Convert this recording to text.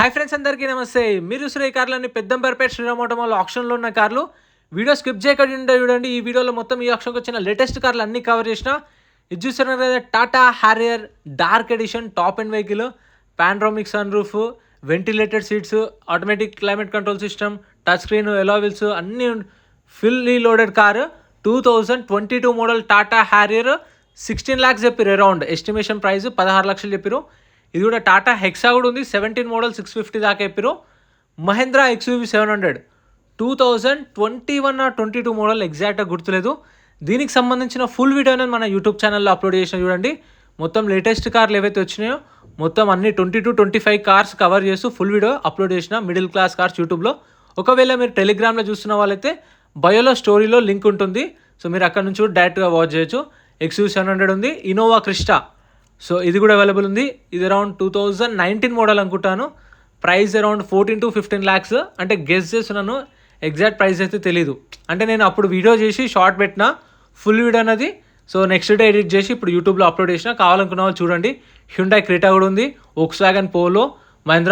Hi friends, అందరికీ నమస్తే. మీరు చూసిన ఈ కార్లన్నీ పెద్దంబర్పేట శ్రీరామ్ ఆటోమాల్ ఆప్షన్లో ఉన్న కార్లు. వీడియో స్కిప్ చేయకుండా చూడండి. ఈ వీడియోలో మొత్తం ఈ ఆప్షన్కి వచ్చిన లేటెస్ట్ కార్లు అన్నీ కవర్ చేసిన. ఇది చూస్తున్నారు కదా, Tata Harrier dark edition top and vehicle, panoramic sun roof, ventilated seats, automatic climate control system, touch screen, alloy wheels అన్నీ fully loaded car. 2022 model Tata Harrier. 16 lakhs చెప్పారు అరౌండ్. ఎస్టిమేషన్ ప్రైస్ 16 లక్షలు చెప్పారు. ఇది కూడా టాటా హెక్సా కూడా ఉంది. 17 మోడల్ 650 దాకా చెప్పారు. మహేంద్రా XUV 700 2021 or 22 మోడల్ ఎగ్జాక్ట్గా గుర్తులేదు. దీనికి సంబంధించిన ఫుల్ వీడియో అనేది మన యూట్యూబ్ ఛానల్లో అప్లోడ్ చేసిన చూడండి. మొత్తం లేటెస్ట్ కార్లు ఏవైతే వచ్చినాయో మొత్తం అన్ని 22-25 కార్స్ కవర్ చేస్తూ ఫుల్ వీడియో అప్లోడ్ చేసిన. మిడిల్ క్లాస్ కార్స్ యూట్యూబ్లో. ఒకవేళ మీరు టెలిగ్రామ్లో చూస్తున్న వాళ్ళైతే బయోలో స్టోరీలో లింక్ ఉంటుంది. సో మీరు అక్కడ నుంచి కూడా డైరెక్ట్గా వాచ్ చేయొచ్చు. XUV 700 ఉంది. ఇన్నోవా క్రిస్టా, సో ఇది కూడా అవైలబుల్ ఉంది. ఇది అరౌండ్ 2019 మోడల్ అనుకుంటాను. Price around 14 to 15 lakhs. అంటే గెస్ చేస్తున్నాను, ఎగ్జాక్ట్ ప్రైస్ అయితే తెలీదు. అంటే నేను అప్పుడు వీడియో చేసి షార్ట్ పెట్టిన ఫుల్ వీడియో అనేది. సో నెక్స్ట్ డే ఎడిట్ చేసి ఇప్పుడు యూట్యూబ్లో అప్లోడ్ చేసిన. కావాలనుకున్న వాళ్ళు చూడండి. హ్యుండాయ్ క్రెటా కూడా ఉంది. Volkswagen polo, Mahindra